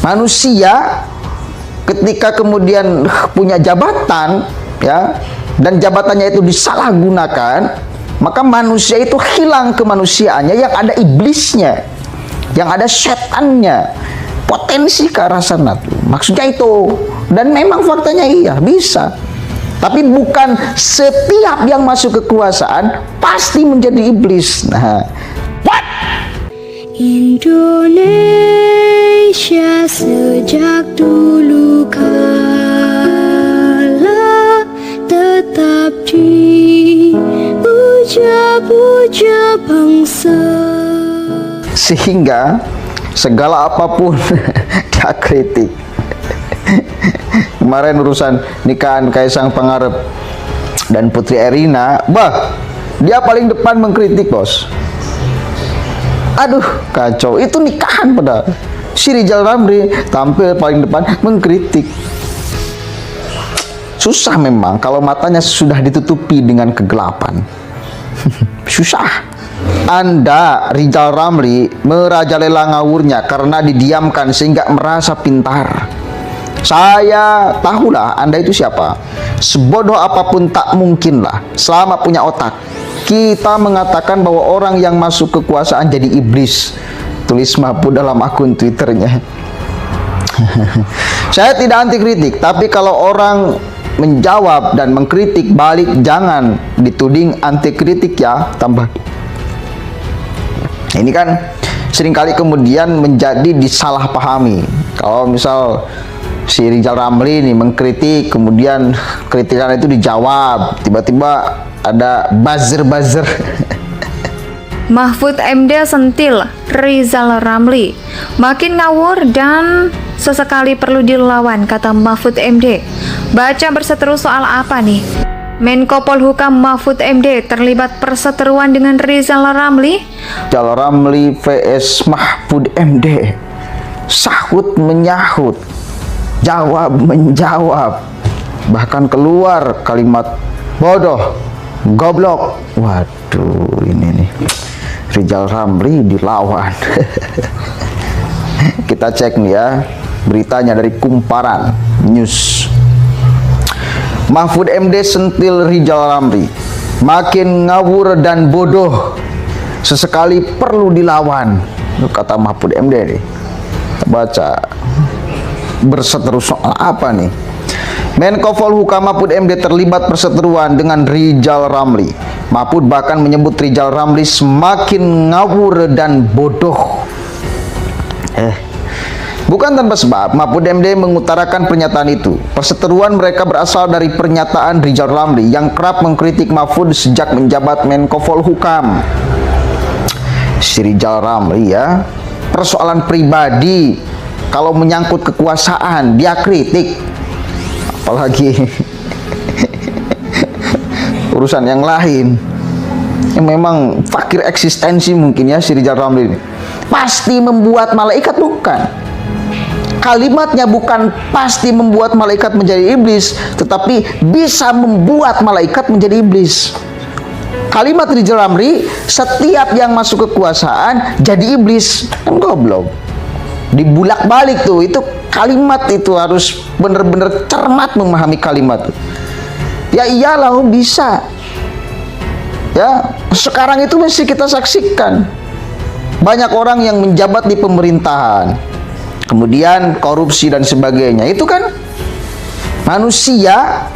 Manusia ketika kemudian punya jabatan, ya, dan jabatannya itu disalahgunakan, maka manusia itu hilang kemanusiaannya, yang ada iblisnya, yang ada setannya, potensi ke arah sana tuh. Maksudnya itu. Dan memang faktanya iya, bisa. Tapi bukan setiap yang masuk kekuasaan pasti menjadi iblis. Nah, what? Indonesia sejak dulu kala tetap dipuja-puja bangsa, sehingga segala apapun dia kritik. Kemarin urusan nikahan Kaisang Pangarep dan Putri Erina, dia paling depan mengkritik, bos. Aduh, kacau. Itu nikahan padahal. Si Rizal Ramli tampil paling depan mengkritik. Susah memang kalau matanya sudah ditutupi dengan kegelapan. Susah. Anda, Rizal Ramli, merajalela ngawurnya karena didiamkan sehingga merasa pintar. Saya tahulah Anda itu siapa. Sebodoh apapun tak mungkinlah selama punya otak kita mengatakan bahwa orang yang masuk kekuasaan jadi iblis. Tulis Mahfud dalam akun Twitternya. Saya tidak anti kritik, tapi kalau orang menjawab dan mengkritik balik, jangan dituding anti kritik ya, tambah. Ini kan seringkali kemudian menjadi disalahpahami. Kalau misal si Rizal Ramli ini mengkritik, kemudian kritikan itu dijawab, tiba-tiba ada buzzer-buzzer. Mahfud MD sentil Rizal Ramli, makin ngawur dan sesekali perlu dilawan, kata Mahfud MD. Baca berseteru soal apa nih? Menko Polhukam Mahfud MD terlibat perseteruan dengan Rizal Ramli. Rizal Ramli vs Mahfud MD, sahut menyahut, jawab menjawab, bahkan keluar kalimat bodoh, goblok. Waduh, ini nih Rizal Ramli dilawan. Kita cek nih ya beritanya dari Kumparan News. Mahfud MD sentil Rizal Ramli, makin ngawur dan bodoh, sesekali perlu dilawan, kata Mahfud MD nih. Baca berseteru soal apa nih? Menko Polhukam Mahfud MD terlibat perseteruan dengan Rizal Ramli. Mahfud bahkan menyebut Rizal Ramli semakin ngawur dan bodoh. Bukan tanpa sebab Mahfud MD mengutarakan pernyataan itu. Perseteruan mereka berasal dari pernyataan Rizal Ramli yang kerap mengkritik Mahfud sejak menjabat Menko Polhukam. Si Rizal Ramli ya, persoalan pribadi kalau menyangkut kekuasaan dia kritik, apalagi urusan yang lain yang memang fakir eksistensi mungkin ya si Rizal Ramli ini. Pasti membuat malaikat, bukan. Kalimatnya bukan pasti membuat malaikat menjadi iblis, tetapi bisa membuat malaikat menjadi iblis. Kalimat Rizal Ramli, setiap yang masuk kekuasaan jadi iblis, kan goblok. Dibulak balik tuh, itu kalimat itu harus benar-benar cermat memahami kalimat. Ya iyalah, bisa. Ya, sekarang itu mesti kita saksikan. Banyak orang yang menjabat di pemerintahan, kemudian korupsi dan sebagainya. Itu kan manusia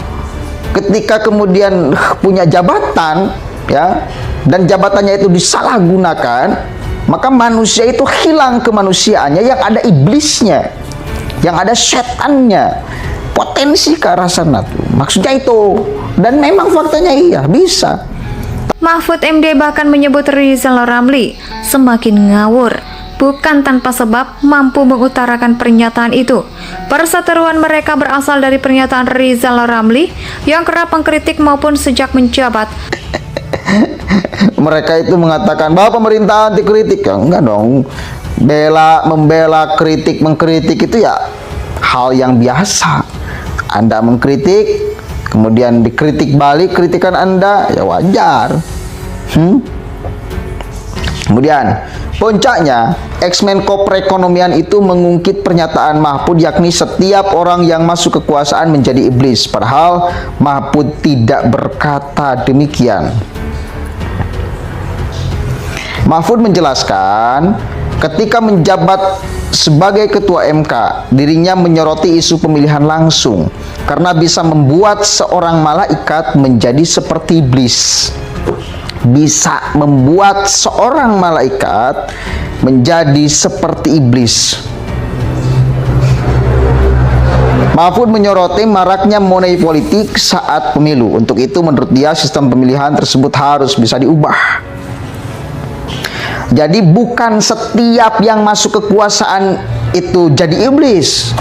ketika kemudian punya jabatan, ya, dan jabatannya itu disalahgunakan, maka manusia itu hilang kemanusiaannya, yang ada iblisnya, yang ada setannya, potensi ke arah sana tuh. Maksudnya itu. Dan memang faktanya iya, bisa. Mahfud MD bahkan menyebut Rizal Ramli semakin ngawur. Bukan tanpa sebab mampu mengutarakan pernyataan itu. Perseteruan mereka berasal dari pernyataan Rizal Ramli yang kerap mengkritik maupun sejak menjabat. Mereka itu mengatakan bahwa pemerintah anti kritik. Ya, enggak dong. Membela, kritik, mengkritik itu ya hal yang biasa. Anda mengkritik, kemudian dikritik balik kritikan Anda, ya wajar. Kemudian Puncaknya, ex-Menko Perekonomian itu mengungkit pernyataan Mahfud, yakni setiap orang yang masuk kekuasaan menjadi iblis. Padahal Mahfud tidak berkata demikian. Mahfud menjelaskan, ketika menjabat sebagai ketua MK, dirinya menyoroti isu pemilihan langsung karena bisa membuat seorang malaikat menjadi seperti iblis. Bisa membuat seorang malaikat menjadi seperti iblis. Mahfud menyoroti maraknya money politik saat pemilu. Untuk itu menurut dia sistem pemilihan tersebut harus bisa diubah. Jadi bukan setiap yang masuk kekuasaan itu jadi iblis.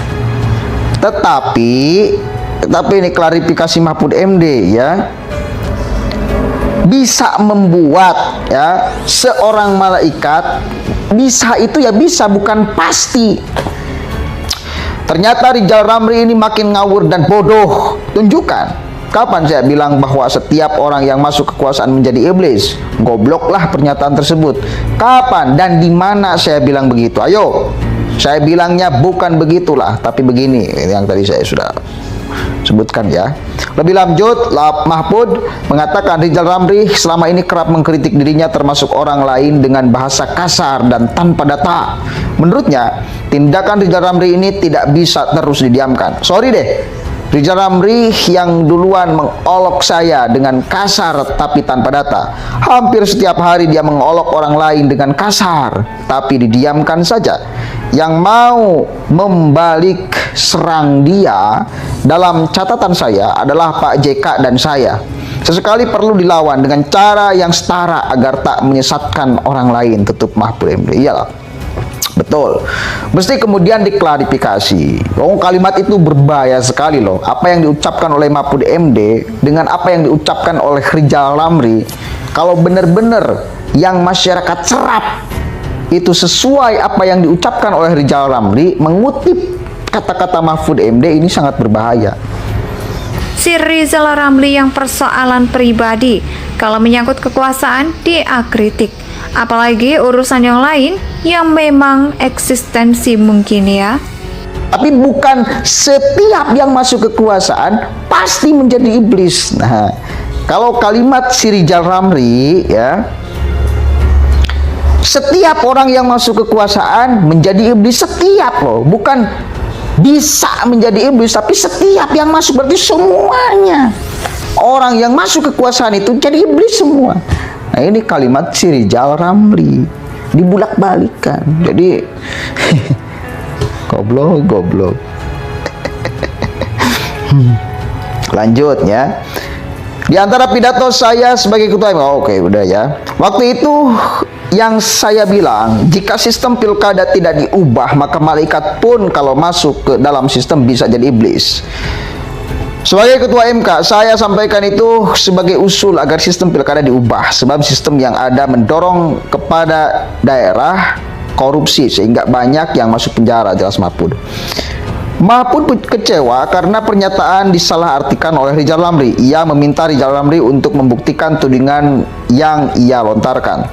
Tetapi ini klarifikasi Mahfud MD ya. Bisa membuat ya seorang malaikat, bisa itu ya bisa, bukan pasti. Ternyata Rizal Ramli ini makin ngawur dan bodoh. Tunjukkan kapan saya bilang bahwa setiap orang yang masuk kekuasaan menjadi iblis. Gobloklah pernyataan tersebut. Kapan dan di mana saya bilang begitu? Ayo, saya bilangnya bukan begitulah, tapi begini yang tadi saya sudah sebutkan ya. Lebih lanjut, Mahfud mengatakan Rizal Ramli selama ini kerap mengkritik dirinya termasuk orang lain dengan bahasa kasar dan tanpa data. Menurutnya, tindakan Rizal Ramli ini tidak bisa terus didiamkan. Sorry deh, Rizal Ramli yang duluan mengolok saya dengan kasar tapi tanpa data. Hampir setiap hari dia mengolok orang lain dengan kasar tapi didiamkan saja. Yang mau membalik serang dia dalam catatan saya adalah Pak JK dan saya. Sesekali perlu dilawan dengan cara yang setara agar tak menyesatkan orang lain, tutup Mahfud MD. Iyalah, betul. Mesti kemudian diklarifikasi. Oh, kalimat itu berbahaya sekali loh. Apa yang diucapkan oleh Mahfud MD dengan apa yang diucapkan oleh Rizal Ramli, kalau benar-benar yang masyarakat serap itu sesuai apa yang diucapkan oleh Rizal Ramli, mengutip kata-kata Mahfud MD, ini sangat berbahaya. Si Rizal Ramli yang persoalan pribadi, kalau menyangkut kekuasaan dia kritik. Apalagi urusan yang lain yang memang eksistensi mungkin ya. Tapi bukan setiap yang masuk kekuasaan pasti menjadi iblis. Nah, kalau kalimat si Rizal Ramli ya, setiap orang yang masuk kekuasaan menjadi iblis, setiap loh, bukan bisa menjadi iblis, tapi setiap yang masuk, berarti semuanya orang yang masuk kekuasaan itu jadi iblis semua. Nah, ini kalimat si Rizal Ramli dibulak-balikan. Jadi goblok. Lanjut ya. Di antara pidato saya sebagai ketua MK, oke, udah ya. Waktu itu yang saya bilang, jika sistem pilkada tidak diubah, maka malaikat pun kalau masuk ke dalam sistem bisa jadi iblis. Sebagai ketua MK, saya sampaikan itu sebagai usul agar sistem pilkada diubah, sebab sistem yang ada mendorong kepada daerah korupsi sehingga banyak yang masuk penjara, jelas Mahfud. Mahfud kecewa karena pernyataan disalahartikan oleh Rizal Ramli. Ia meminta Rizal Ramli untuk membuktikan tudingan yang ia lontarkan.